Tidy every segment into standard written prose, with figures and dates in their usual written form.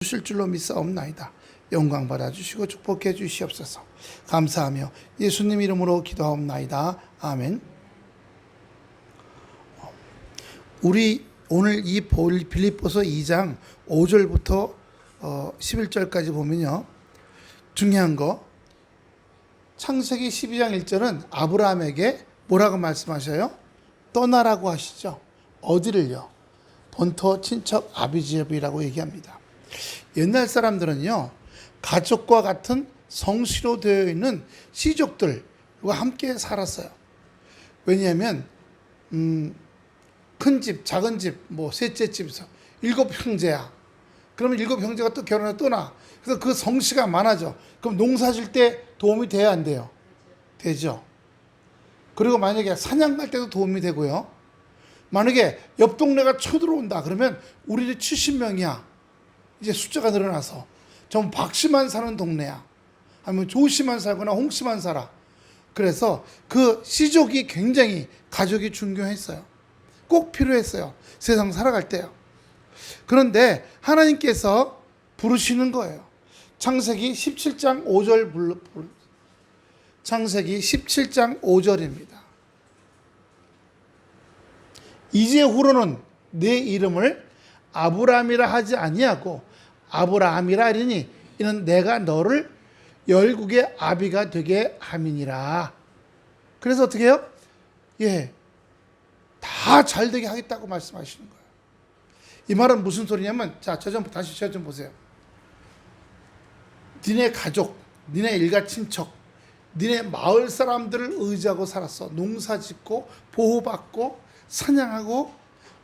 주실 줄로 믿사옵나이다. 영광 받아주시고 축복해 주시옵소서. 감사하며 예수님 이름으로 기도하옵나이다. 아멘. 우리 오늘 이 빌립보서 2장 5절부터 11절까지 보면요, 중요한 거, 창세기 12장 1절은 아브라함에게 뭐라고 말씀하셔요? 떠나라고 하시죠. 어디를요? 본토 친척 아비집이라고 얘기합니다. 옛날 사람들은요, 가족과 같은 성씨로 되어 있는 시족들과 함께 살았어요. 왜냐하면 큰 집, 작은 집, 셋째 집에서 7형제야. 그러면 7형제가 또 결혼해 또 나. 그래서 그 성씨가 많아져. 그럼 농사 질 때 도움이 돼야 안 돼요? 되죠. 그리고 만약에 사냥 갈 때도 도움이 되고요. 만약에 옆 동네가 쳐들어온다 그러면 우리는 70명이야. 이제 숫자가 늘어나서 전 박씨만 사는 동네야. 아니면 조씨만 살거나 홍씨만 살아. 그래서 그 시족이 굉장히 가족이 중요했어요. 꼭 필요했어요. 세상 살아갈 때요. 그런데 하나님께서 부르시는 거예요. 창세기 17장 5절 창세기 17장 5절입니다. 이제후로는 내 이름을 아브라함이라 하지 아니하고 아브라함이라 하리니 이는 내가 너를 열국의 아비가 되게 함이니라. 그래서 어떻게 해요? 다 잘되게 하겠다고 말씀하시는 거예요. 이 말은 무슨 소리냐면, 자, 다시 저 좀 보세요. 니네 가족, 니네 일가 친척, 니네 마을 사람들을 의지하고 살았어. 농사 짓고 보호받고 사냥하고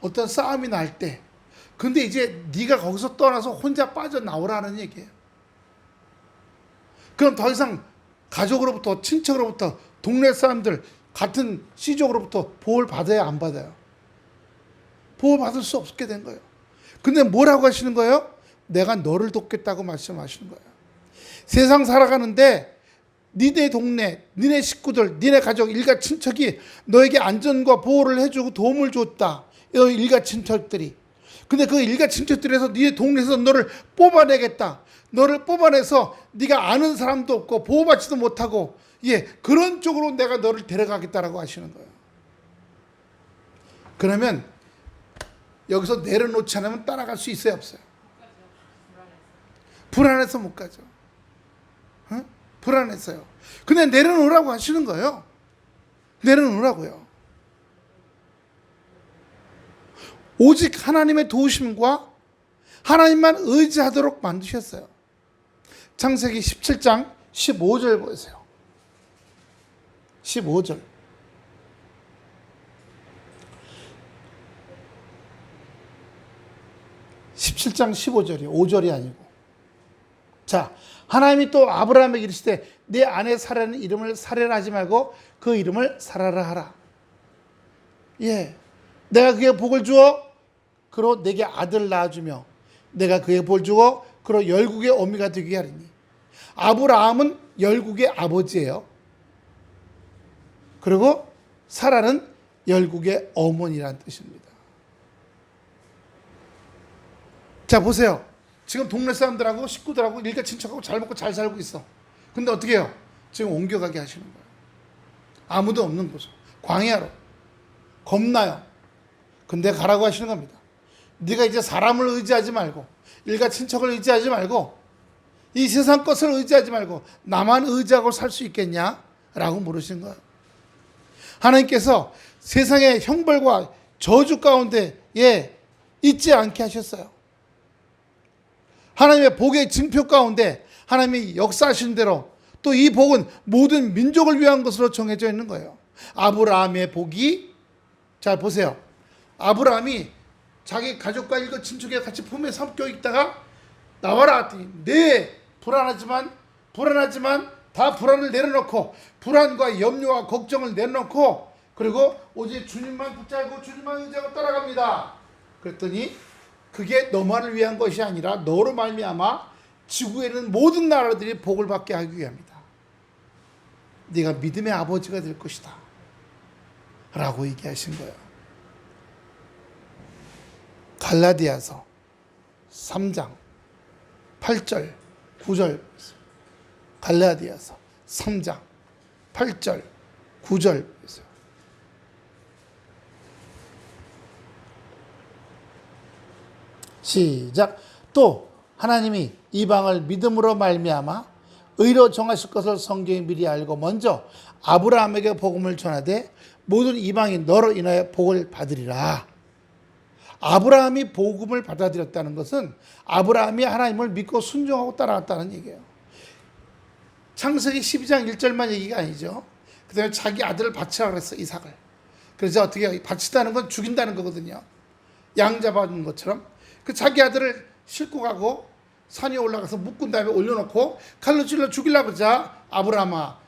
어떤 싸움이 날 때. 근데 이제 네가 거기서 떠나서 혼자 빠져나오라는 얘기예요. 그럼 더 이상 가족으로부터, 친척으로부터, 동네 사람들, 같은 시족으로부터 보호를 받아야 안 받아요? 보호받을 수 없게 된 거예요. 근데 뭐라고 하시는 거예요? 내가 너를 돕겠다고 말씀하시는 거예요. 세상 살아가는데 니네 동네, 니네 식구들, 니네 가족, 일가 친척이 너에게 안전과 보호를 해주고 도움을 줬다. 이 일가 친척들이. 근데 그 일가 친척들에서 니네 동네에서 너를 뽑아내겠다. 너를 뽑아내서 네가 아는 사람도 없고 보호받지도 못하고 그런 쪽으로 내가 너를 데려가겠다라고 하시는 거예요. 그러면 여기서 내려놓지 않으면 따라갈 수 있어요, 없어요? 불안해서 못 가죠. 불안해서요. 근데 내려놓으라고 하시는 거예요. 내려놓으라고요. 오직 하나님의 도우심과 하나님만 의지하도록 만드셨어요. 창세기 17장 15절 보세요. 15절. 17장 15절이에요. 5절이 아니고. 자, 하나님이 또 아브라함에게 이르시되 내 아내 사라는 이름을 사례라 하지 말고 그 이름을 사라라 하라. 내가 그에게 복을 주어 그로 내게 아들 낳아주며 내가 그에게 복을 주어 그로 열국의 어미가 되게 하리니. 아브라함은 열국의 아버지예요. 그리고 사라는 열국의 어머니라는 뜻입니다. 자, 보세요. 지금 동네 사람들하고 식구들하고 일가 친척하고 잘 먹고 잘 살고 있어. 근데 어떻게 해요? 지금 옮겨가게 하시는 거예요. 아무도 없는 곳으로. 광야로. 겁나요. 근데 가라고 하시는 겁니다. 네가 이제 사람을 의지하지 말고 일가 친척을 의지하지 말고 이 세상 것을 의지하지 말고 나만 의지하고 살 수 있겠냐? 라고 물으신 거예요. 하나님께서 세상의 형벌과 저주 가운데 있지 않게 하셨어요. 하나님의 복의 증표 가운데 하나님이 역사하신 대로 또 이 복은 모든 민족을 위한 것으로 정해져 있는 거예요. 아브라함의 복이, 자 보세요. 아브라함이 자기 가족과 일가 친척에 같이 품에 삼겨 있다가 나와라 했더니 불안하지만 다 불안을 내려놓고 불안과 염려와 걱정을 내려놓고 그리고 오직 주님만 붙잡고 주님만 의지하고 따라갑니다. 그랬더니 그게 너만을 위한 것이 아니라 너로 말미암아 지구에는 모든 나라들이 복을 받게 하기 위함이다. 네가 믿음의 아버지가 될 것이다. 라고 얘기하신 거예요. 갈라디아서 3장 8절, 9절, 갈라디아서 3장 8절, 9절. 시작. 또 하나님이 이방을 믿음으로 말미암아 의로 정하실 것을 성경이 미리 알고 먼저 아브라함에게 복음을 전하되 모든 이방이 너로 인하여 복을 받으리라. 아브라함이 복음을 받아들였다는 것은 아브라함이 하나님을 믿고 순종하고 따라갔다는 얘기예요. 창세기 12장 1절만 얘기가 아니죠. 그 다음에 자기 아들을 바치라고 그랬어, 이삭을. 그래서 어떻게 바치다는 건 죽인다는 거거든요. 양 잡아준 것처럼. 그 자기 아들을 싣고 가고 산에 올라가서 묶은 다음에 올려놓고 칼로 찔러 죽이려고 그러자 아브라함아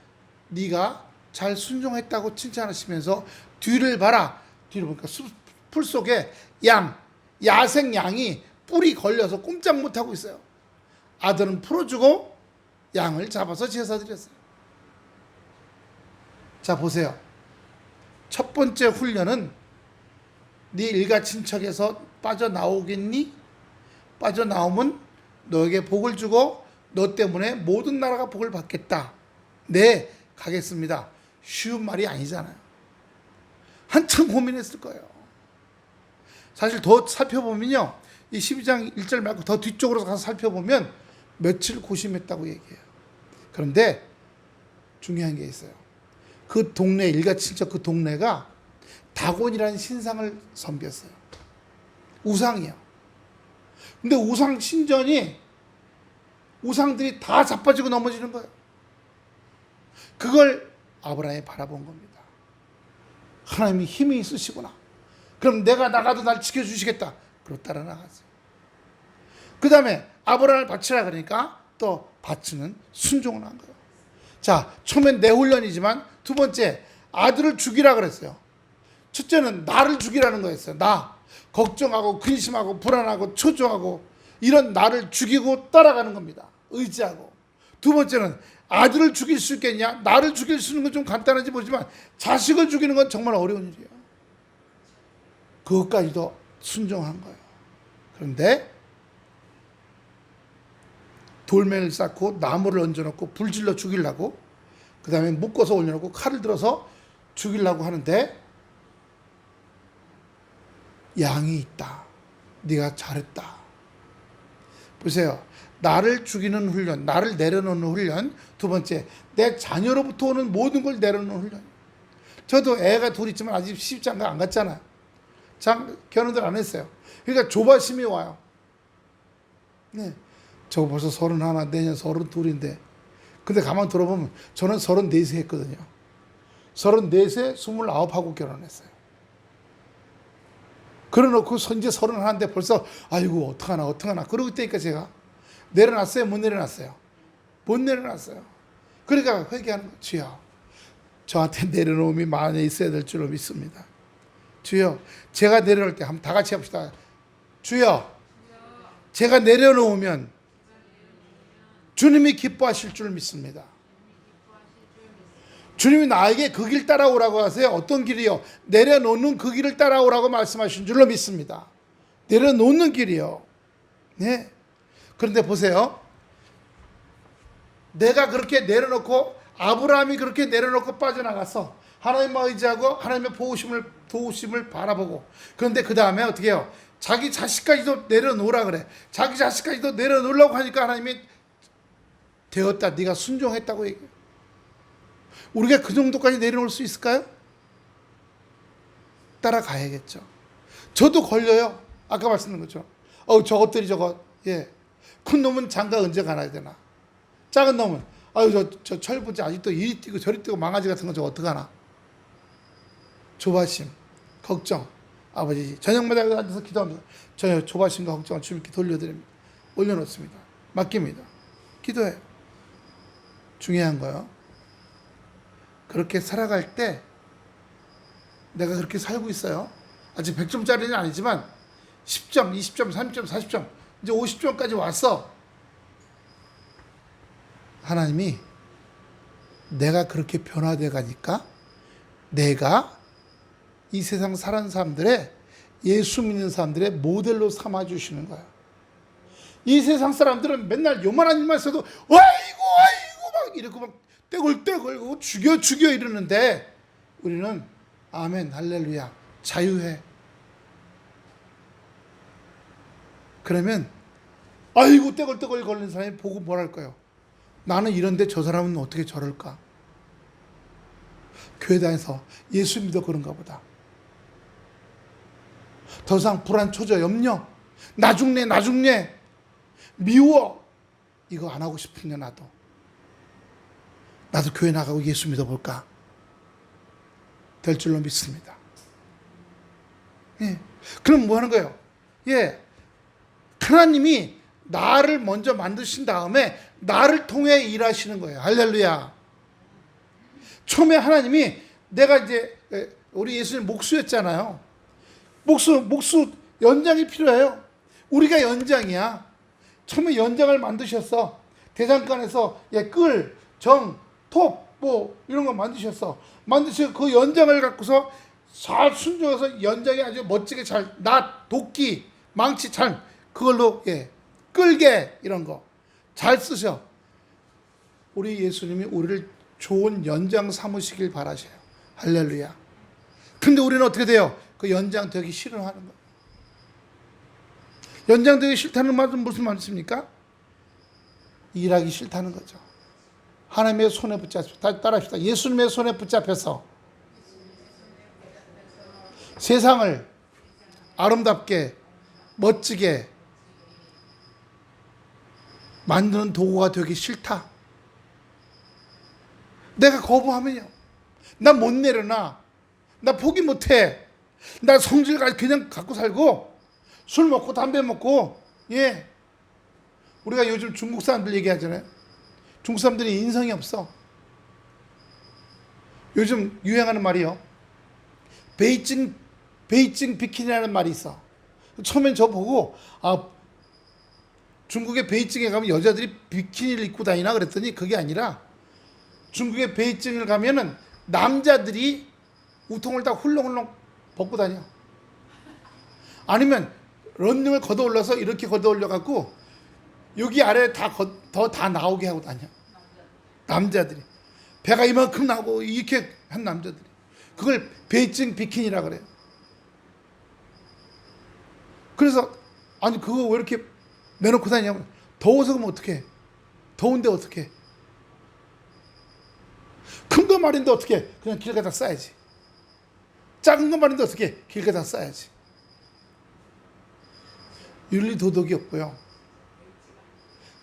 네가 잘 순종했다고 칭찬하시면서 뒤를 봐라. 뒤를 보니까 풀 속에 야생 양이 뿔이 걸려서 꼼짝 못하고 있어요. 아들은 풀어주고 양을 잡아서 제사 드렸어요. 자, 보세요. 첫 번째 훈련은 네 일가 친척에서 빠져나오겠니? 빠져나오면 너에게 복을 주고 너 때문에 모든 나라가 복을 받겠다. 네, 가겠습니다. 쉬운 말이 아니잖아요. 한참 고민했을 거예요. 사실 더 살펴보면요, 이 12장 1절 말고 더 뒤쪽으로 가서 살펴보면 며칠 고심했다고 얘기해요. 그런데 중요한 게 있어요. 그 동네, 일가 친척 그 동네가 다곤이라는 신상을 섬겼어요. 우상이요. 근데 우상 신전이 우상들이 다 자빠지고 넘어지는 거예요. 그걸 아브라함이 바라본 겁니다. 하나님이 힘이 있으시구나. 그럼 내가 나가도 날 지켜주시겠다. 그러고 따라 나갔어요. 그 다음에 아브라함을 바치라 그러니까 또 바치는 순종을 한 거예요. 자, 처음엔 내 훈련이지만 두 번째 아들을 죽이라 그랬어요. 첫째는 나를 죽이라는 거였어요. 나 걱정하고 근심하고 불안하고 초조하고 이런 나를 죽이고 따라가는 겁니다. 의지하고. 두 번째는 아들을 죽일 수 있겠냐? 나를 죽일 수 있는 건 좀 간단한지 모르지만 자식을 죽이는 건 정말 어려운 일이에요. 그것까지도 순종한 거예요. 그런데 돌멩이를 쌓고 나무를 얹어놓고 불질러 죽이려고, 그 다음에 묶어서 올려놓고 칼을 들어서 죽이려고 하는데 양이 있다. 네가 잘했다. 보세요. 나를 죽이는 훈련, 나를 내려놓는 훈련. 두 번째, 내 자녀로부터 오는 모든 걸 내려놓는 훈련. 저도 애가 둘 있지만 아직 시집장가 안 갔잖아요. 결혼들 안 했어요. 그러니까 조바심이 와요. 네. 저 벌써 31, 내년 32인데. 근데 가만 들어보면 저는 34세 했거든요. 34세 29하고 결혼했어요. 그래놓고 이제 31인데 벌써 아이고 어떡하나 그러고 있다니까 제가 내려놨어요? 못 내려놨어요? 못 내려놨어요. 그러니까 회개하는 거예요. 주여, 저한테 내려놓음이 많이 있어야 될 줄로 믿습니다. 주여, 제가 내려놓을 때 한번 다 같이 합시다. 주여, 제가 내려놓으면 주님이 기뻐하실 줄 믿습니다. 주님이 나에게 그 길 따라오라고 하세요. 어떤 길이요? 내려놓는 그 길을 따라오라고 말씀하신 줄로 믿습니다. 내려놓는 길이요. 네. 그런데 보세요. 내가 그렇게 내려놓고 아브라함이 그렇게 내려놓고 빠져나가서 하나님만 의지하고 하나님의 도우심을 바라보고, 그런데 그 다음에 어떻게 해요? 자기 자식까지도 내려놓으라 그래. 자기 자식까지도 내려놓으려고 하니까 하나님이 되었다. 네가 순종했다고 얘기해요. 우리가 그 정도까지 내려놓을 수 있을까요? 따라가야겠죠. 저도 걸려요. 아까 말씀드린 것처럼. 저것들이 예. 큰 놈은 장가 언제 가야 되나? 작은 놈은, 저 철부지 아직도 이리 뛰고 저리 뛰고 망아지 같은 거 저거 어떡하나? 조바심, 걱정. 아버지, 저녁마다 앉아서 기도합니다. 저 조바심과 걱정을 주님께 돌려드립니다. 올려놓습니다. 맡깁니다. 기도해요. 중요한 거요. 그렇게 살아갈 때 내가 그렇게 살고 있어요. 아직 100점짜리는 아니지만 10점, 20점, 30점, 40점, 이제 50점까지 왔어. 하나님이 내가 그렇게 변화돼 가니까 내가 이 세상 살아가는 사람들의, 예수 믿는 사람들의 모델로 삼아주시는 거예요. 이 세상 사람들은 맨날 요만한 일만 있어도 아이고 막 이러고 막 떼굴떼굴 죽여 이러는데 우리는 아멘 할렐루야 자유해. 그러면 아이고 떼굴떼굴 걸린 사람이 보고 뭘 할까요? 나는 이런데 저 사람은 어떻게 저럴까? 교회 다녀서 예수 믿어 그런가 보다. 더 이상 불안, 초조, 염려, 나 죽네, 미워, 이거 안 하고 싶은데 나도 교회 나가고 예수 믿어볼까? 될 줄로 믿습니다. 예. 그럼 뭐 하는 거예요? 예. 하나님이 나를 먼저 만드신 다음에 나를 통해 일하시는 거예요. 할렐루야. 처음에 하나님이 내가 이제 우리 예수님 목수였잖아요. 목수 연장이 필요해요. 우리가 연장이야. 처음에 연장을 만드셨어. 대장간에서 끌, 정, 톱, 뭐 이런 거 만드셨어. 만드셔서 그 연장을 갖고서 잘 순정해서 연장이 아주 멋지게 잘, 도끼, 망치 잘 그걸로 끌게 이런 거 잘 쓰셔. 우리 예수님이 우리를 좋은 연장 삼으시길 바라셔요. 할렐루야. 근데 우리는 어떻게 돼요? 그 연장 되기 싫어하는 거예요. 연장 되기 싫다는 말은 무슨 말입니까? 일하기 싫다는 거죠. 하나님의 손에 붙잡혀서, 따라합시다. 예수님의 손에 붙잡혀서 세상을 아름답게 멋지게 만드는 도구가 되기 싫다. 내가 거부하면요, 나 못 내려놔, 나 포기 못해, 나 성질 그냥 갖고 살고 술 먹고 담배 먹고. 우리가 요즘 중국 사람들 얘기하잖아요. 중국 사람들이 인성이 없어. 요즘 유행하는 말이요, 베이징 비키니라는 말이 있어. 처음엔 저 보고 중국의 베이징에 가면 여자들이 비키니를 입고 다니나 그랬더니 그게 아니라 중국의 베이징을 가면은 남자들이 우통을 다 훌렁훌렁 벗고 다녀. 아니면 런닝을 걷어 올라서 이렇게 걷어 올려 갖고 여기 아래 다 나오게 하고 다녀. 남자들이 배가 이만큼 나오고 이렇게 한 남자들이. 그걸 베이징 비키니라 그래요. 그래서 아니 그거 왜 이렇게 내놓고 다니냐면, 더워서 그러면 어떡해? 더운데 어떡해? 큰 거 말인데 어떡해? 그냥 길 가다 싸야지. 작은 거 말인데 어떡해? 길 가다 싸야지. 윤리 도덕이 없고요,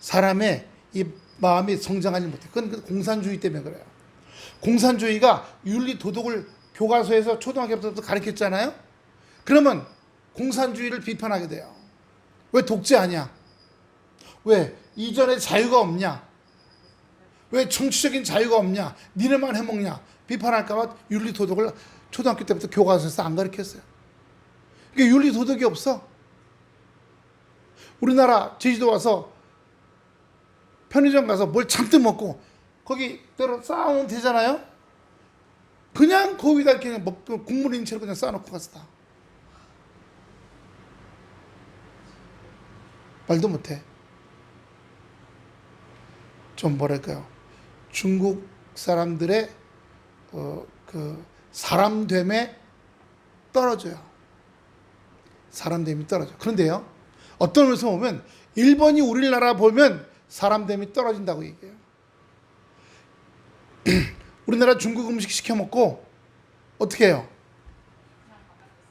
사람의 이 마음이 성장하지 못해. 그건 공산주의 때문에 그래요. 공산주의가 윤리 도덕을 교과서에서 초등학교부터 가르쳤잖아요. 그러면 공산주의를 비판하게 돼요. 왜 독재하냐? 왜 이전에 자유가 없냐? 왜 정치적인 자유가 없냐? 니네만 해먹냐? 비판할까봐 윤리 도덕을 초등학교 때부터 교과서에서 안 가르쳤어요. 이게 윤리 도덕이 없어. 우리나라 제주도 와서 편의점 가서 뭘 잔뜩 먹고 거기 때로 쌓아놓으면 되잖아요. 그냥 거기다 그냥 국물 있는 채로 그냥 쌓아놓고 갔어. 다 말도 못해. 좀 뭐랄까요, 중국 사람들의 그 사람됨에 떨어져요. 사람됨이 떨어져. 그런데요, 어떤 면에서 보면 일본이 우리나라 보면 사람됨이 떨어진다고 얘기해요. 우리나라 중국 음식 시켜 먹고 어떻게 해요?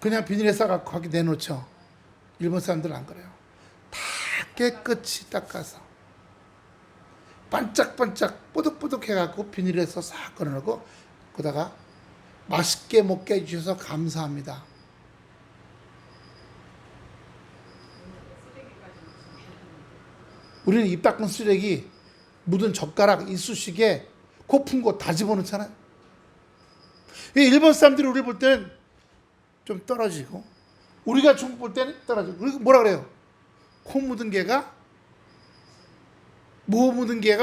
그냥 비닐에 싸갖고 거기 내놓죠. 일본 사람들은 안 그래요. 다 깨끗이 닦아서 반짝반짝 뽀득뽀득 해갖고 비닐에서 싹 꺼내놓고 거기다가 맛있게 먹게 해주셔서 감사합니다. 우리는 입 닦은 쓰레기, 묻은 젓가락, 이쑤시개, 코 푼 거 다 집어넣잖아요. 일본 사람들이 우리를 볼 때는 좀 떨어지고, 우리가 중국 볼 때는 떨어지고. 그리고 뭐라 그래요? 코 묻은 개가 뭐 묻은 게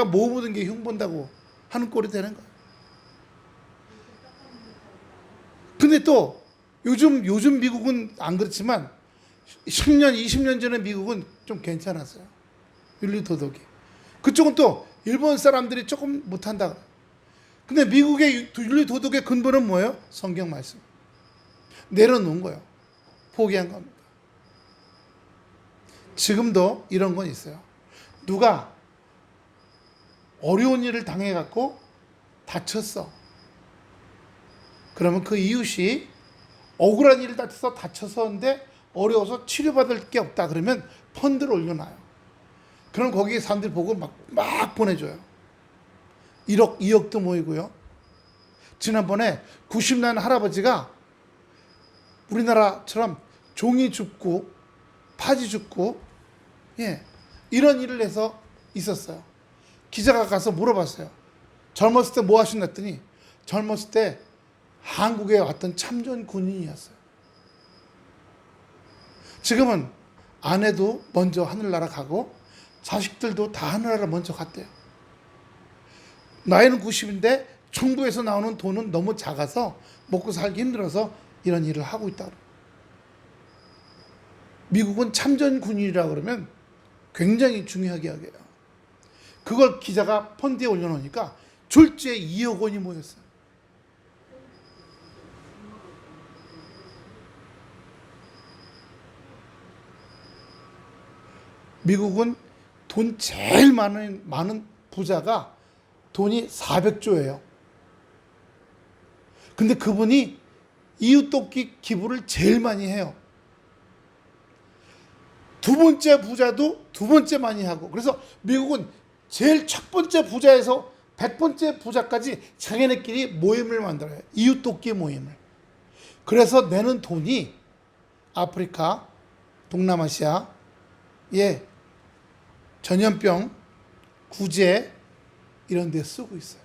흉본다고 하는 꼴이 되는 거예요. 근데 또 요즘 미국은 안 그렇지만 10년, 20년 전에 미국은 좀 괜찮았어요. 윤리 도덕이. 그쪽은 또 일본 사람들이 조금 못한다. 근데 미국의 윤리 도덕의 근본은 뭐예요? 성경 말씀. 내려놓은 거예요. 포기한 겁니다. 지금도 이런 건 있어요. 누가 어려운 일을 당해갖고 다쳤어. 그러면 그 이웃이 억울한 일을 다쳐서인데 어려워서 치료받을 게 없다. 그러면 펀드를 올려놔요. 그럼 거기에 사람들이 보고 막 보내줘요. 1억, 2억도 모이고요. 지난번에 90난 할아버지가 우리나라처럼 종이 줍고 파지 줍고 이런 일을 해서 있었어요. 기자가 가서 물어봤어요. 젊었을 때 뭐 하셨나 했더니 젊었을 때 한국에 왔던 참전 군인이었어요. 지금은 아내도 먼저 하늘나라 가고 자식들도 다 하늘나라 먼저 갔대요. 나이는 90인데 정부에서 나오는 돈은 너무 작아서 먹고 살기 힘들어서 이런 일을 하고 있다. 미국은 참전 군인이라고 그러면 굉장히 중요하게 여겨요. 그걸 기자가 펀드에 올려놓으니까 졸지에 2억 원이 모였어요. 미국은 돈 제일 많은 부자가 돈이 400조예요. 근데 그분이 이웃돕기 기부를 제일 많이 해요. 두 번째 부자도 두 번째 많이 하고. 그래서 미국은 제일 첫 번째 부자에서 100번째 부자까지 자기네끼리 모임을 만들어요. 이웃돕기 모임을. 그래서 내는 돈이 아프리카, 동남아시아, 전염병, 구제 이런 데 쓰고 있어요.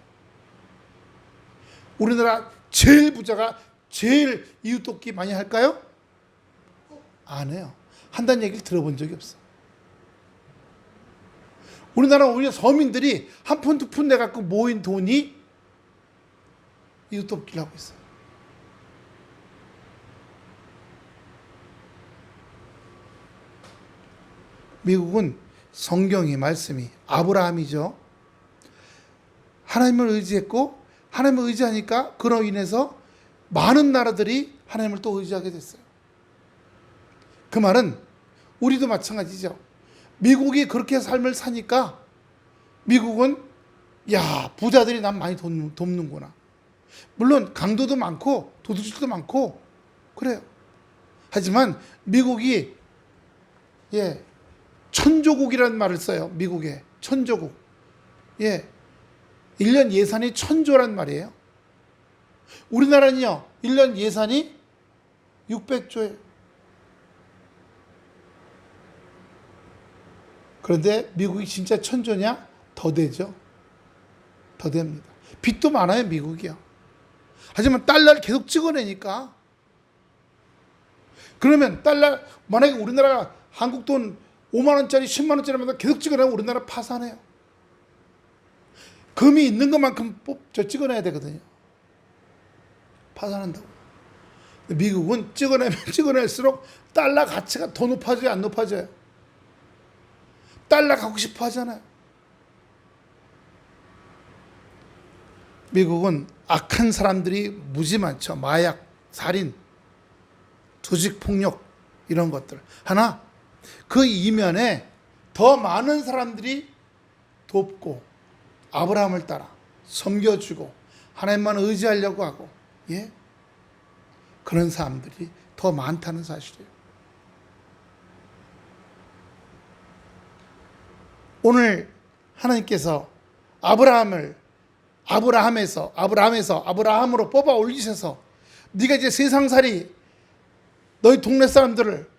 우리나라 제일 부자가 제일 이웃돕기 많이 할까요? 안 해요. 한다는 얘기를 들어본 적이 없어. 우리나라 오히려 서민들이 한 푼, 두 푼 내갖고 모인 돈이 이웃돕기를 하고 있어요. 미국은 성경이 말씀이 아브라함이죠. 하나님을 의지했고 하나님을 의지하니까 그로 인해서 많은 나라들이 하나님을 또 의지하게 됐어요. 그 말은 우리도 마찬가지죠. 미국이 그렇게 삶을 사니까 미국은 부자들이 난 많이 돕는구나. 물론 강도도 많고 도둑질도 많고 그래요. 하지만 미국이 천조국이라는 말을 써요. 미국에 천조국. 1년 예산이 1000조란 말이에요. 우리나라는요 1년 예산이 600조예요. 그런데 미국이 진짜 1000조냐? 더 되죠. 더 됩니다. 빚도 많아요 미국이요. 하지만 달러를 계속 찍어내니까. 그러면 달러 만약에 우리나라가 한국 돈 5만 원짜리 10만 원짜리만 계속 찍어내면 우리나라 파산해요. 금이 있는 것만큼 찍어내야 되거든요. 파산한다고. 미국은 찍어내면 찍어낼수록 달러 가치가 더 높아져요, 안 높아져요? 달러 갖고 싶어 하잖아요. 미국은 악한 사람들이 무지 많죠. 마약, 살인, 조직폭력 이런 것들. 하나 그 이면에 더 많은 사람들이 돕고 아브라함을 따라 섬겨주고 하나님만 의지하려고 하고 그런 사람들이 더 많다는 사실이에요. 오늘 하나님께서 아브라함으로 뽑아 올리셔서 네가 이제 세상살이 너희 동네 사람들을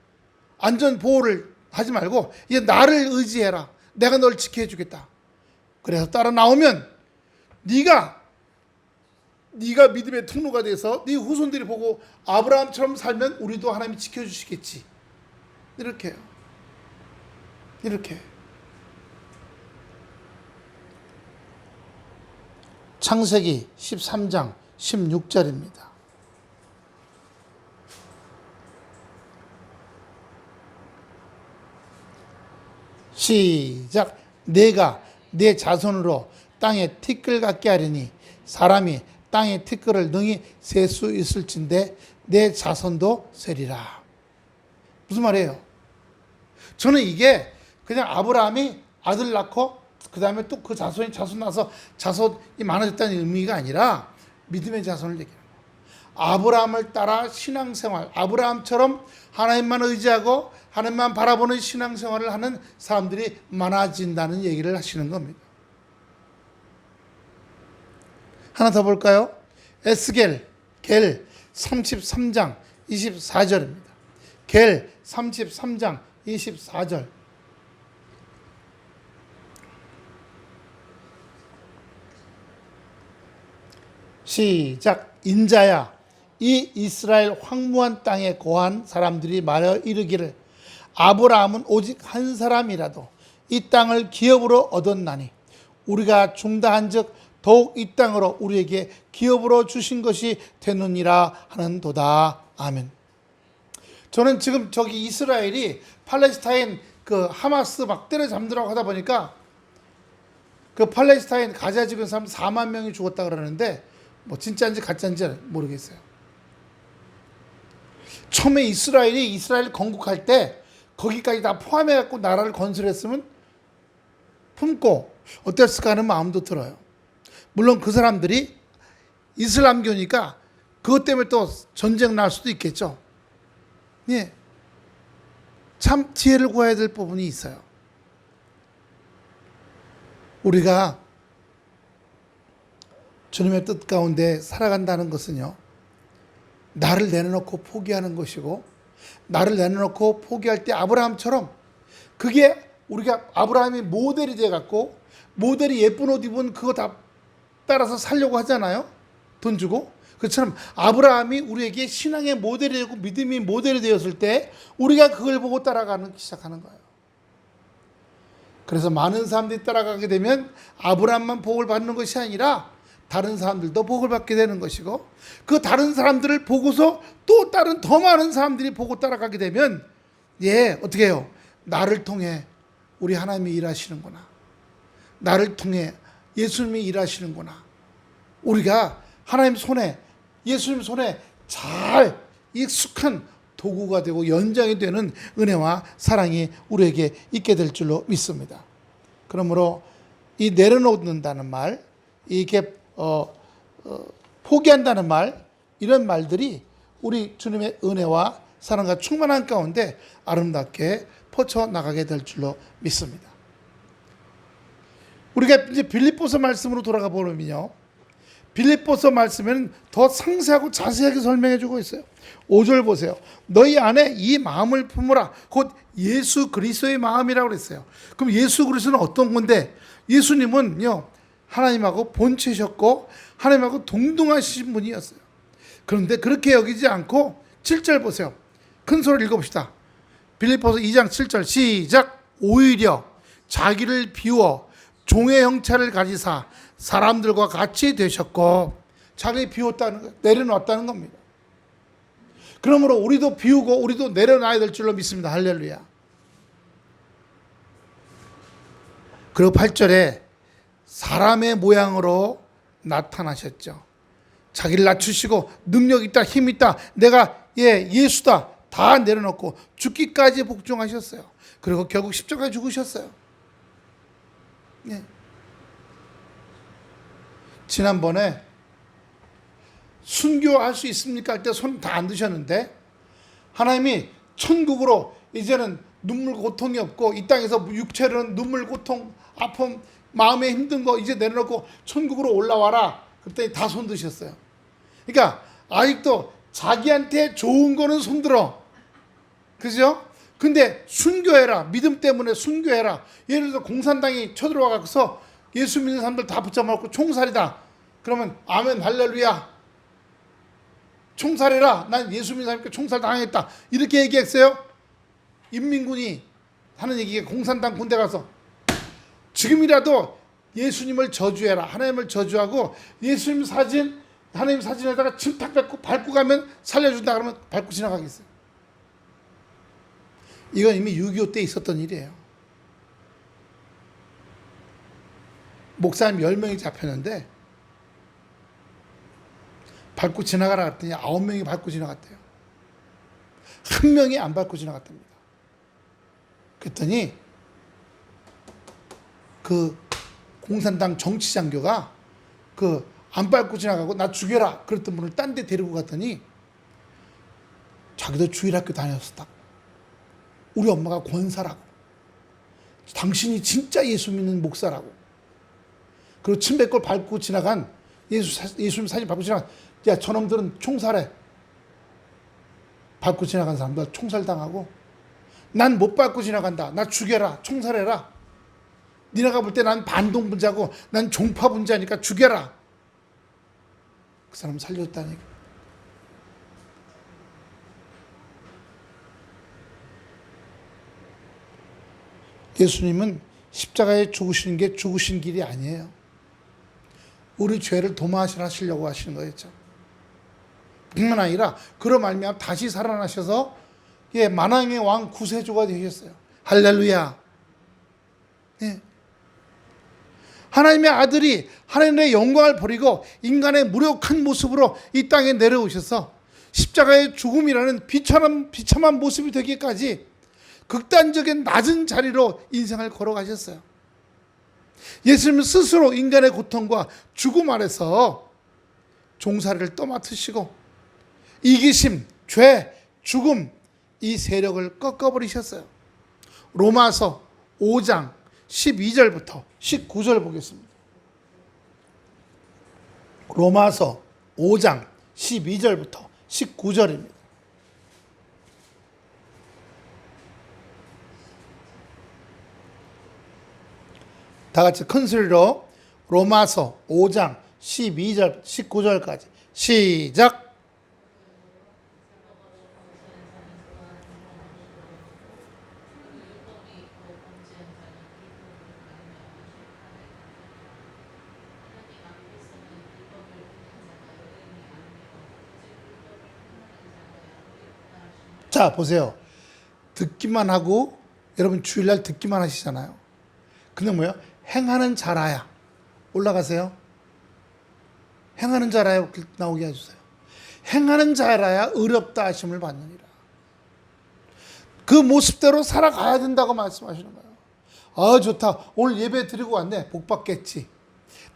안전 보호를 하지 말고 이제 나를 의지해라. 내가 널 지켜해 주겠다. 그래서 따라 나오면 네가 믿음의 통로가 돼서 네 후손들이 보고 아브라함처럼 살면 우리도 하나님이 지켜주시겠지. 이렇게요. 이렇게. 창세기 13장 16절입니다. 시작. 내가 내 자손으로 땅에 티끌 같게 하리니 사람이 땅의 티끌을 능히 셀 수 있을진데 내 자손도 세리라. 무슨 말이에요? 저는 이게 그냥 아브라함이 아들 낳고 그 다음에 또 그 자손 나서 자손이 많아졌다는 의미가 아니라 믿음의 자손을 얘기해요. 아브라함을 따라 신앙생활, 아브라함처럼 하나님만 의지하고 하나님만 바라보는 신앙생활을 하는 사람들이 많아진다는 얘기를 하시는 겁니다. 하나 더 볼까요? 에스겔 33장 24절입니다. 겔 33장 24절. 시작. 인자야, 이 이스라엘 황무한 땅에 거한 사람들이 말하여 이르기를 아브라함은 오직 한 사람이라도 이 땅을 기업으로 얻었나니 우리가 중다한즉 더욱 이 땅으로 우리에게 기업으로 주신 것이 되느니라 하는도다. 아멘. 저는 지금 저기 이스라엘이 팔레스타인 그 하마스 막 때려잡느라고 하다 보니까 그 팔레스타인 가자 지금 사람 4만 명이 죽었다 그러는데 뭐 진짜인지 가짜인지 모르겠어요. 처음에 이스라엘 건국할 때 거기까지 다 포함해갖고 나라를 건설했으면 품고 어땠을까 하는 마음도 들어요. 물론 그 사람들이 이슬람교니까 그것 때문에 또 전쟁 날 수도 있겠죠. 예. 참 지혜를 구해야 될 부분이 있어요. 우리가 주님의 뜻 가운데 살아간다는 것은요, 나를 내려놓고 포기하는 것이고, 나를 내려놓고 포기할 때 아브라함처럼, 그게 우리가 아브라함이 모델이 돼갖고 모델이 예쁜 옷 입은 그거 다 따라서 살려고 하잖아요. 돈 주고. 그처럼 아브라함이 우리에게 신앙의 모델이 되고 믿음의 모델이 되었을 때 우리가 그걸 보고 따라가기 시작하는 거예요. 그래서 많은 사람들이 따라가게 되면 아브라함만 복을 받는 것이 아니라 다른 사람들도 복을 받게 되는 것이고, 그 다른 사람들을 보고서 또 다른 더 많은 사람들이 보고 따라가게 되면, 예, 어떻게 해요? 나를 통해 우리 하나님이 일하시는구나. 나를 통해 예수님이 일하시는구나. 우리가 하나님 손에, 예수님 손에 잘 익숙한 도구가 되고 연장이 되는 은혜와 사랑이 우리에게 있게 될 줄로 믿습니다. 그러므로 이 내려놓는다는 말, 이게 포기한다는 말, 이런 말들이 우리 주님의 은혜와 사랑과 충만한 가운데 아름답게 뻗쳐나가게 될 줄로 믿습니다. 우리가 이제 빌립보서 말씀으로 돌아가 보면요, 빌립보서 말씀에는 더 상세하고 자세하게 설명해 주고 있어요. 5절 보세요. 너희 안에 이 마음을 품으라. 곧 예수 그리스도의 마음이라고 그랬어요. 그럼 예수 그리스도는 어떤 건데? 예수님은요, 하나님하고 본체셨고 하나님하고 동등하신 분이었어요. 그런데 그렇게 여기지 않고 7절 보세요. 큰 소리를 읽어봅시다. 빌립보서 2장 7절 시작. 오히려 자기를 비워 종의 형체를 가지사 사람들과 같이 되셨고, 자기 비웠다는 거, 내려놨다는 겁니다. 그러므로 우리도 비우고 우리도 내려놔야 될 줄로 믿습니다. 할렐루야. 그리고 8절에 사람의 모양으로 나타나셨죠. 자기를 낮추시고 능력 있다, 힘 있다, 내가 예수다 다 내려놓고 죽기까지 복종하셨어요. 그리고 결국 십자가에 죽으셨어요. 예. 지난번에 순교할 수 있습니까 할 때 손 다 안 드셨는데, 하나님이 천국으로 이제는 눈물 고통이 없고 이 땅에서 육체로는 눈물 고통 아픔 마음에 힘든 거 이제 내려놓고 천국으로 올라와라. 그때 다 손 드셨어요. 그러니까 아직도 자기한테 좋은 거는 손 들어. 그죠? 근데 순교해라. 믿음 때문에 순교해라. 예를 들어 공산당이 쳐들어와서 예수 믿는 사람들 다 붙잡아놓고 총살이다. 그러면 아멘 할렐루야. 총살해라. 난 예수 믿는 사람께 총살 당했다. 이렇게 얘기했어요. 인민군이 하는 얘기가 공산당 군대 가서 지금이라도 예수님을 저주해라. 하나님을 저주하고 예수님 사진, 하나님 사진에다가 침 탁 밟고 가면 살려준다. 그러면 밟고 지나가겠어요. 이건 이미 6.25 때 있었던 일이에요. 목사님 10명이 잡혔는데 밟고 지나가라 했더니 9명이 밟고 지나갔대요. 한 명이 안 밟고 지나갔답니다. 그랬더니 그 공산당 정치장교가 그 안 밟고 지나가고 나 죽여라 그랬던 분을 딴 데 데리고 갔더니 자기도 주일학교 다녔었다. 우리 엄마가 권사라고. 당신이 진짜 예수 믿는 목사라고. 그리고 침뱉고 밟고 지나간 예수님 사진 밟고 지나간 야 저놈들은 총살해. 밟고 지나간 사람들 총살당하고 난 못 밟고 지나간다. 나 죽여라. 총살해라. 니네가 볼 때 난 반동분자고 난 종파분자니까 죽여라. 그 사람 살렸다니까. 예수님은 십자가에 죽으시는 게 죽으신 길이 아니에요. 우리 죄를 도마하시려고 하시는 거였죠. 뿐만 아니라 그로 말미암아 다시 살아나셔서 만왕의 왕 구세주가 되셨어요. 할렐루야. 예. 하나님의 아들이 하나님의 영광을 버리고 인간의 무력한 모습으로 이 땅에 내려오셔서 십자가의 죽음이라는 비참한 모습이 되기까지 극단적인 낮은 자리로 인생을 걸어가셨어요. 예수님은 스스로 인간의 고통과 죽음 아래서 종살이를 떠맡으시고 이기심, 죄, 죽음 이 세력을 꺾어버리셨어요. 로마서 5장 12절부터 19절 보겠습니다. 로마서 5장 12절부터 19절입니다. 다 같이 큰 소리로 로마서 5장 12절 19절까지 시작. 자, 보세요. 듣기만 하고 여러분 주일날 듣기만 하시잖아요. 근데 뭐예요? 행하는 자라야. 올라가세요. 행하는 자라야 나오게 해주세요. 행하는 자라야 의롭다 하심을 받느니라. 그 모습대로 살아가야 된다고 말씀하시는 거예요. 아, 좋다. 오늘 예배 드리고 왔네. 복 받겠지.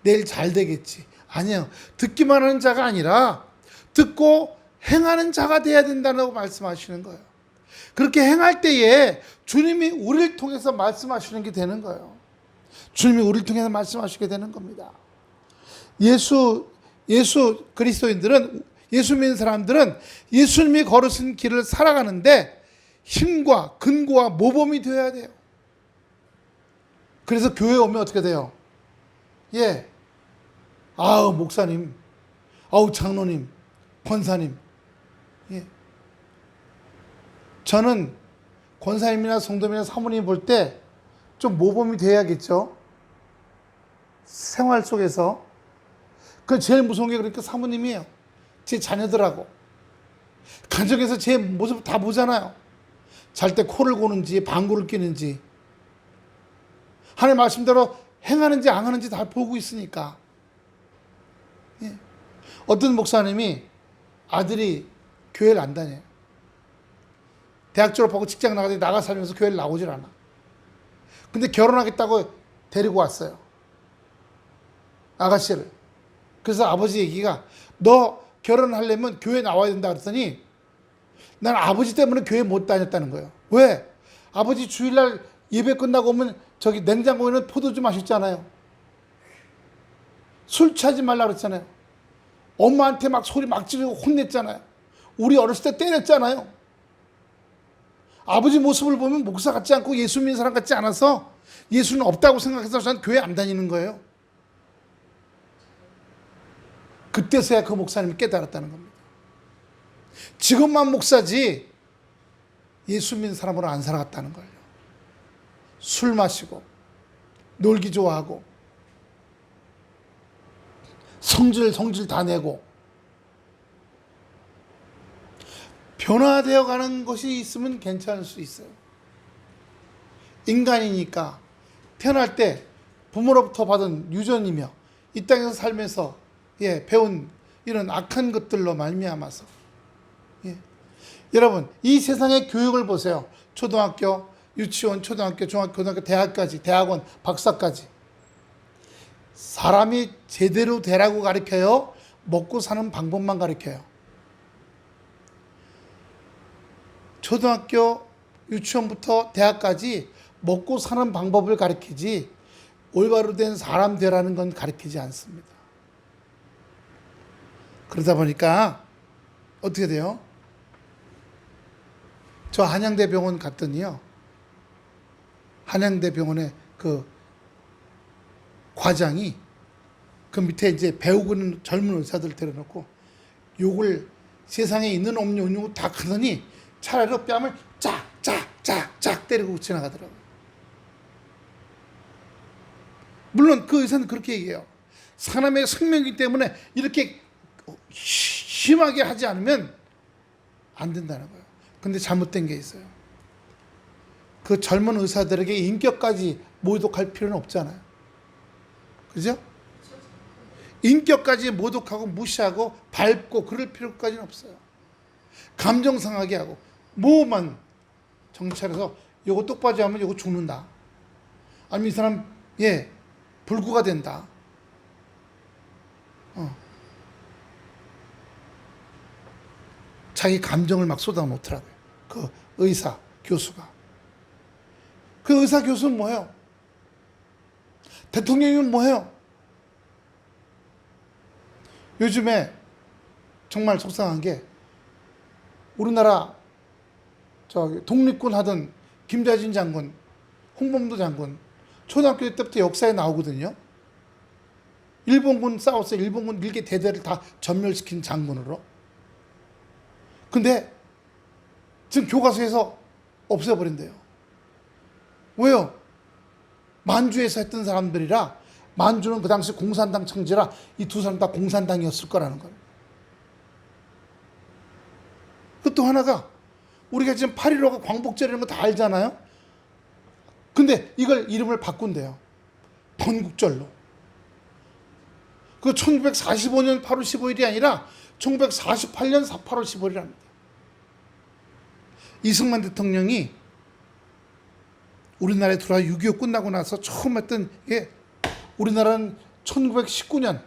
내일 잘 되겠지. 아니에요. 듣기만 하는 자가 아니라 듣고 행하는 자가 돼야 된다고 말씀하시는 거예요. 그렇게 행할 때에 주님이 우리를 통해서 말씀하시는 게 되는 거예요. 주님이 우리를 통해서 말씀하시게 되는 겁니다. 예수 그리스도인들은, 예수 믿는 사람들은 예수님이 걸으신 길을 살아가는데 힘과 근거와 모범이 되어야 돼요. 그래서 교회에 오면 어떻게 돼요? 아우 목사님, 아우 장로님, 권사님. 저는 권사님이나 성도님이나 사모님 볼 때 좀 모범이 돼야겠죠. 생활 속에서. 그 제일 무서운 게 그러니까 사모님이에요. 제 자녀들하고. 가정에서 제 모습 다 보잖아요. 잘 때 코를 고는지 방구를 끼는지. 하나님 말씀대로 행하는지 안 하는지 다 보고 있으니까. 어떤 목사님이 아들이 교회를 안 다녀요. 대학 졸업하고 직장 나가서 나가 살면서 교회를 나오질 않아. 근데 결혼하겠다고 데리고 왔어요. 아가씨를. 그래서 아버지 얘기가 너 결혼하려면 교회 나와야 된다 그랬더니 난 아버지 때문에 교회 못 다녔다는 거예요. 왜? 아버지 주일날 예배 끝나고 오면 저기 냉장고에는 포도 좀 마셨잖아요. 술 취하지 말라 그랬잖아요. 엄마한테 막 소리 막 지르고 혼냈잖아요. 우리 어렸을 때 때렸잖아요. 아버지 모습을 보면 목사 같지 않고 예수 믿는 사람 같지 않아서 예수는 없다고 생각해서 저는 교회 안 다니는 거예요. 그때서야 그 목사님이 깨달았다는 겁니다. 지금만 목사지 예수 믿는 사람으로 안 살아갔다는 거예요. 술 마시고 놀기 좋아하고 성질 다 내고 변화되어 가는 것이 있으면 괜찮을 수 있어요. 인간이니까 태어날 때 부모로부터 받은 유전이며 이 땅에서 살면서 배운 이런 악한 것들로 말미암아서 여러분 이 세상의 교육을 보세요. 초등학교, 유치원, 초등학교, 중학교, 고등학교, 대학까지, 대학원, 박사까지 사람이 제대로 되라고 가르쳐요? 먹고 사는 방법만 가르쳐요? 초등학교, 유치원부터 대학까지 먹고 사는 방법을 가르치지 올바로 된 사람 되라는 건 가르치지 않습니다. 그러다 보니까 어떻게 돼요? 저 한양대병원 갔더니요. 한양대병원의 그 과장이 그 밑에 이제 배우고 있는 젊은 의사들 데려놓고 욕을 세상에 있는 없는 욕을 다 하더니 차라리 뺨을 쫙 때리고 지나가더라고요. 물론 그 의사는 그렇게 얘기해요. 사람의 생명이기 때문에 이렇게 심하게 하지 않으면 안 된다는 거예요. 근데 잘못된 게 있어요. 그 젊은 의사들에게 인격까지 모독할 필요는 없잖아요. 그죠? 인격까지 모독하고 무시하고 밟고 그럴 필요까지는 없어요. 감정 상하게 하고 뭐만 정찰해서 요거 똑바지 하면 요거 죽는다. 아니면 이 사람 불구가 된다. 자기 감정을 막 쏟아놓더라고요. 그 의사, 교수가. 그 의사, 교수는 뭐예요? 대통령이면 뭐예요? 요즘에 정말 속상한 게 우리나라 독립군 하던 김자진 장군, 홍범도 장군 초등학교 때부터 역사에 나오거든요. 일본군 싸웠어요. 일본군 일개 대대를 다 전멸시킨 장군으로. 근데 지금 교과서에서 없애버린대요. 왜요? 만주에서 했던 사람들이라 만주는 그 당시 공산당 청지라 이 두 사람 다 공산당이었을 거라는 거예요. 그 또 하나가 우리가 지금 8.15가 광복절 이런 거 다 알잖아요. 근데 이걸 이름을 바꾼대요. 건국절로. 그 1945년 8월 15일이 아니라 1948년 8월 15일이랍니다. 이승만 대통령이 우리나라에 들어와 6.25 끝나고 나서 처음 했던 게 우리나라는 1919년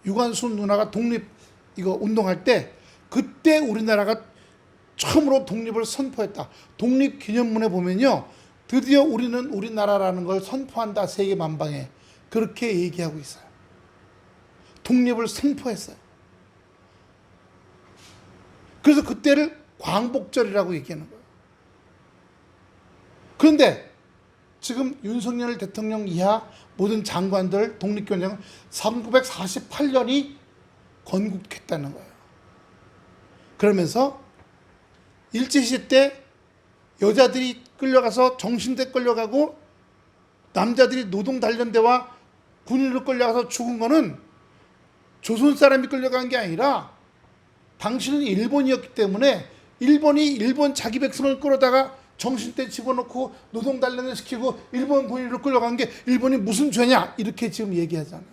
유관순 누나가 독립 이거 운동할 때 그때 우리나라가 처음으로 독립을 선포했다. 독립기념문에 보면요. 드디어 우리는 우리나라라는 걸 선포한다. 세계 만방에. 그렇게 얘기하고 있어요. 독립을 선포했어요. 그래서 그때를 광복절이라고 얘기하는 거예요. 그런데 지금 윤석열 대통령 이하 모든 장관들 독립기념은 1948년이 건국했다는 거예요. 그러면서 일제시대 때 여자들이 끌려가서 정신대 끌려가고 남자들이 노동단련대와 군인으로 끌려가서 죽은 거는 조선 사람이 끌려간 게 아니라 당신은 일본이었기 때문에 일본이 일본 자기 백성을 끌어다가 정신대 집어넣고 노동단련을 시키고 일본 군인으로 끌려간 게 일본이 무슨 죄냐 이렇게 지금 얘기하잖아요.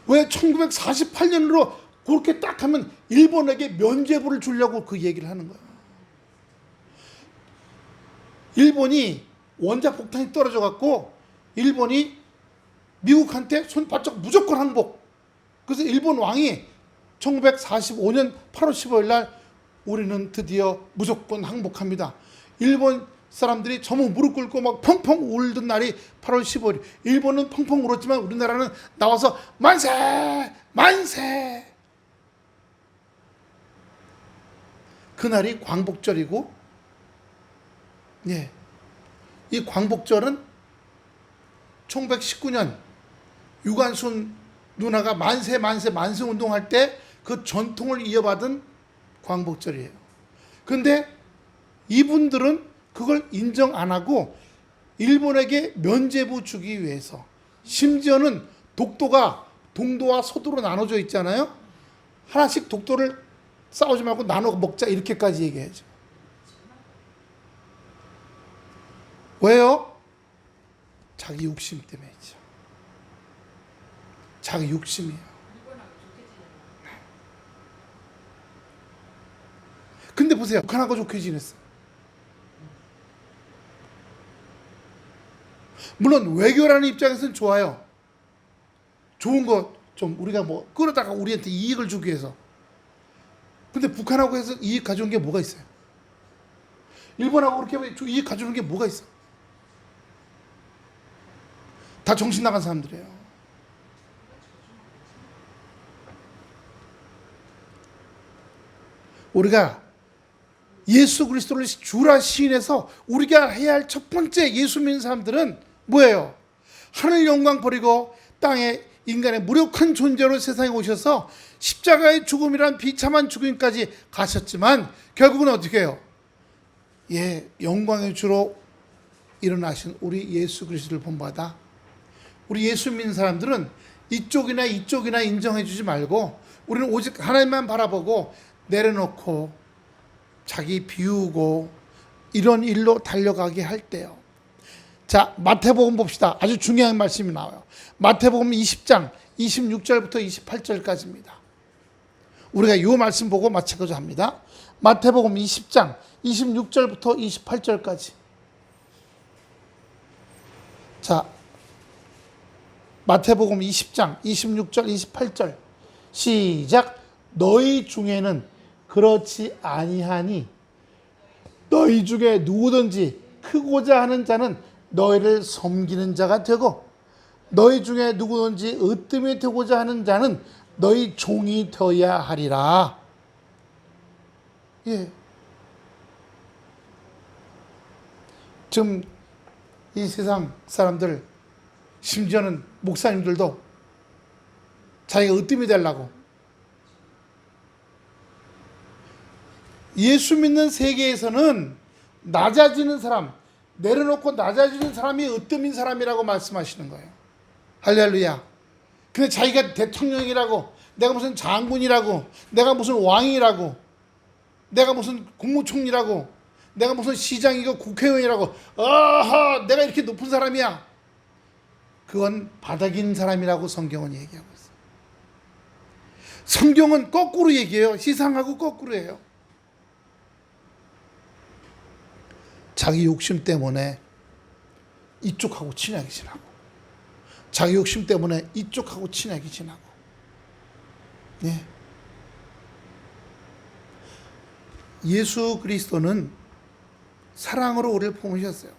왜 1948년으로 그렇게 딱 하면 일본에게 면죄부를 주려고 그 얘기를 하는 거예요. 일본이 원자 폭탄이 떨어져 갖고 일본이 미국한테 손 바짝 무조건 항복. 그래서 일본 왕이 1945년 8월 15일 날 우리는 드디어 무조건 항복합니다. 일본 사람들이 전부 무릎 꿇고 막 펑펑 울던 날이 8월 15일. 일본은 펑펑 울었지만 우리나라는 나와서 만세! 만세! 그날이 광복절이고, 이 광복절은 1919년 유관순 누나가 만세 운동할 때 그 전통을 이어받은 광복절이에요. 그런데 이분들은 그걸 인정 안 하고 일본에게 면죄부 주기 위해서, 심지어는 독도가 동도와 서도로 나눠져 있잖아요. 하나씩 독도를 싸우지 말고 나눠 먹자 이렇게까지 얘기해야죠. 왜요? 자기 욕심 때문이죠. 자기 욕심이에요. 근데 보세요. 북한하고 좋게 지냈어요. 물론 외교라는 입장에서는 좋아요. 좋은 거 좀 우리가 뭐 끌어다가 우리한테 이익을 주기 위해서. 근데 북한하고 해서 이익 가져온 게 뭐가 있어요? 일본하고 그렇게 이익 가져오는 게 뭐가 있어? 다 정신 나간 사람들이에요. 우리가 예수 그리스도를 주라 시인해서 우리가 해야 할 첫 번째 예수 믿는 사람들은 뭐예요? 하늘 영광 버리고 땅에 인간의 무력한 존재로 세상에 오셔서 십자가의 죽음이란 비참한 죽음까지 가셨지만 결국은 어떻게 해요? 예, 영광의 주로 일어나신 우리 예수 그리스도를 본받아 우리 예수 믿는 사람들은 이쪽이나 이쪽이나 인정해 주지 말고 우리는 오직 하나님만 바라보고 내려놓고 자기 비우고 이런 일로 달려가게 할 때요. 자, 마태복음 봅시다. 아주 중요한 말씀이 나와요. 마태복음 20장 26절부터 28절까지입니다. 우리가 이 말씀 보고 마치고자 합니다. 마태복음 20장 26절부터 28절까지. 자, 마태복음 20장 26절 28절 시작. 너희 중에는 그렇지 아니하니 너희 중에 누구든지 크고자 하는 자는 너희를 섬기는 자가 되고 너희 중에 누구든지 으뜸이 되고자 하는 자는 너희 종이 되어야 하리라. 예. 지금 이 세상 사람들 심지어는 목사님들도 자기가 으뜸이 되려고 예수 믿는 세계에서는 낮아지는 사람, 내려놓고 낮아지는 사람이 으뜸인 사람이라고 말씀하시는 거예요. 할렐루야. 근데 자기가 대통령이라고, 내가 무슨 장군이라고, 내가 무슨 왕이라고, 내가 무슨 국무총리라고, 내가 무슨 시장이고 국회의원이라고, 아하, 내가 이렇게 높은 사람이야. 그건 바닥인 사람이라고 성경은 얘기하고 있어요. 성경은 거꾸로 얘기해요. 시상하고 거꾸로 해요. 자기 욕심 때문에 이쪽하고 친하게 지나고 자기 욕심 때문에 이쪽하고 친하게 지나고 예. 예수 그리스도는 사랑으로 우리를 품으셨어요.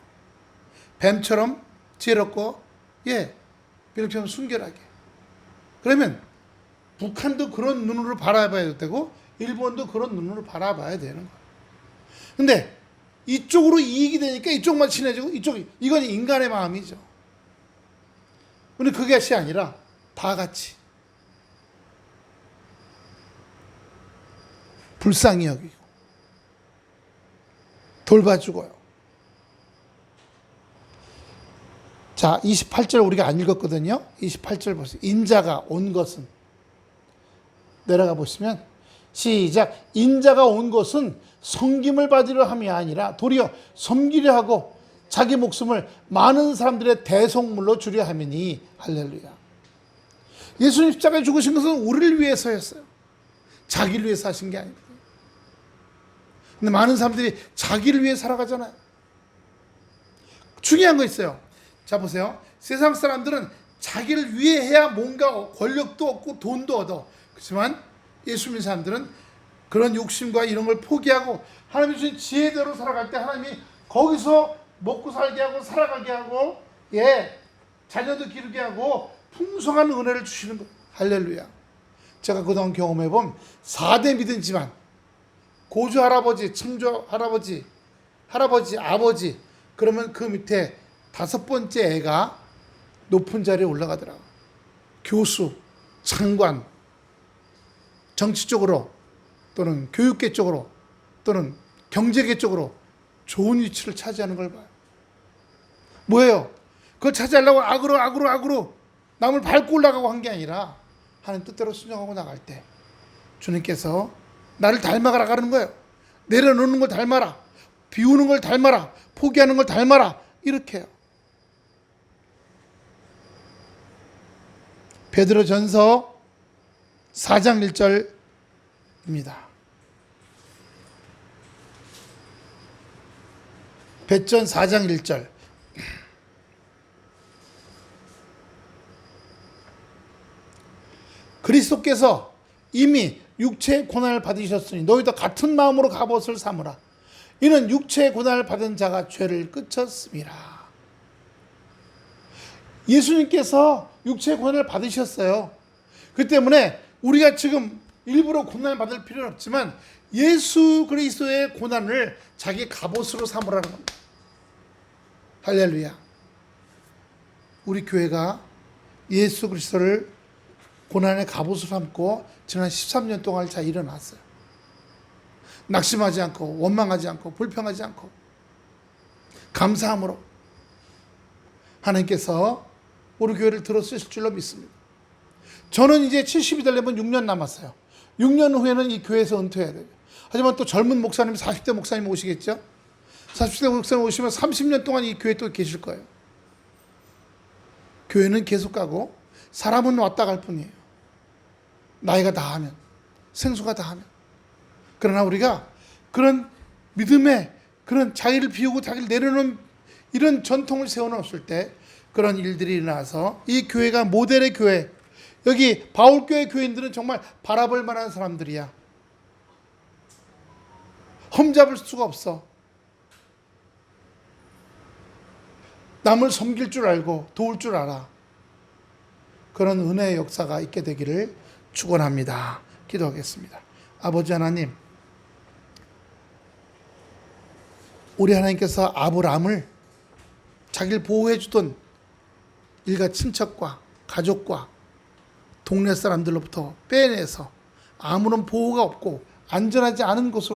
뱀처럼 지혜롭고 예, 비둘기처럼 순결하게. 그러면 북한도 그런 눈으로 바라봐야 되고 일본도 그런 눈으로 바라봐야 되는 거예요. 근데 이쪽으로 이익이 되니까 이쪽만 친해지고 이건 인간의 마음이죠. 근데 그것이 아니라 다 같이 불쌍히 여기고 돌봐주고요. 자, 28절 우리가 안 읽었거든요. 28절 보세요. 인자가 온 것은 내려가 보시면 시작. 인자가 온 것은 섬김을 받으려 함이 아니라 도리어 섬기려 하고 자기 목숨을 많은 사람들의 대속물로 주려 함이니. 할렐루야. 예수님 십자가에 죽으신 것은 우리를 위해서였어요. 자기를 위해서 하신 게 아닙니다. 근데 많은 사람들이 자기를 위해 살아가잖아요. 중요한 거 있어요. 자, 보세요. 세상 사람들은 자기를 위해 해야 뭔가 권력도 얻고 돈도 얻어. 그렇지만 예수 믿는 사람들은 그런 욕심과 이런 걸 포기하고 하나님이 주신 지혜대로 살아갈 때 하나님이 거기서 먹고 살게 하고 살아가게 하고 예, 자녀도 기르게 하고 풍성한 은혜를 주시는 거. 할렐루야. 제가 그동안 경험해본 4대 믿은 집안, 고조 할아버지, 청조 할아버지, 아버지, 그러면 그 밑에 5번째 애가 높은 자리에 올라가더라고. 교수, 장관, 정치 쪽으로 또는 교육계 쪽으로 또는 경제계 쪽으로 좋은 위치를 차지하는 걸 봐요. 뭐예요? 그걸 차지하려고 악으로 남을 밟고 올라가고 한 게 아니라 하나님 뜻대로 순종하고 나갈 때 주님께서 나를 닮아가라 가는 거예요. 내려놓는 걸 닮아라. 비우는 걸 닮아라. 포기하는 걸 닮아라. 이렇게 해요. 베드로전서 4장 1절입니다. 베전 4장 1절. 그리스도께서 이미 육체의 고난을 받으셨으니 너희도 같은 마음으로 갑옷을 삼으라. 이는 육체의 고난을 받은 자가 죄를 끝쳤습니다. 예수님께서 육체의 고난을 받으셨어요. 그 때문에 우리가 지금 일부러 고난을 받을 필요는 없지만 예수 그리스도의 고난을 자기 갑옷으로 삼으라는 겁니다. 할렐루야. 우리 교회가 예수 그리스도를 고난의 갑옷으로 삼고 지난 13년 동안 잘 일어났어요. 낙심하지 않고 원망하지 않고 불평하지 않고 감사함으로 하나님께서 우리 교회를 들어쓰실 줄로 믿습니다. 저는 이제 70이 되려면 6년 남았어요. 6년 후에는 이 교회에서 은퇴해야 돼요. 하지만 또 젊은 목사님, 40대 목사님 오시겠죠? 40대 목사님 오시면 30년 동안 이 교회에 또 계실 거예요. 교회는 계속 가고 사람은 왔다 갈 뿐이에요. 나이가 다 하면, 생수가 다 하면. 그러나 우리가 그런 믿음의 그런 자기를 비우고 자기를 내려놓는 이런 전통을 세워놓았을 때 그런 일들이 일어나서 이 교회가 모델의 교회, 여기 바울교회 교인들은 정말 바라볼 만한 사람들이야. 험잡을 수가 없어. 남을 섬길 줄 알고 도울 줄 알아. 그런 은혜의 역사가 있게 되기를 축원합니다. 기도하겠습니다. 아버지 하나님, 우리 하나님께서 아브라함을 자기를 보호해 주던 일가 친척과 가족과 동네 사람들로부터 빼내서 아무런 보호가 없고 안전하지 않은 곳으로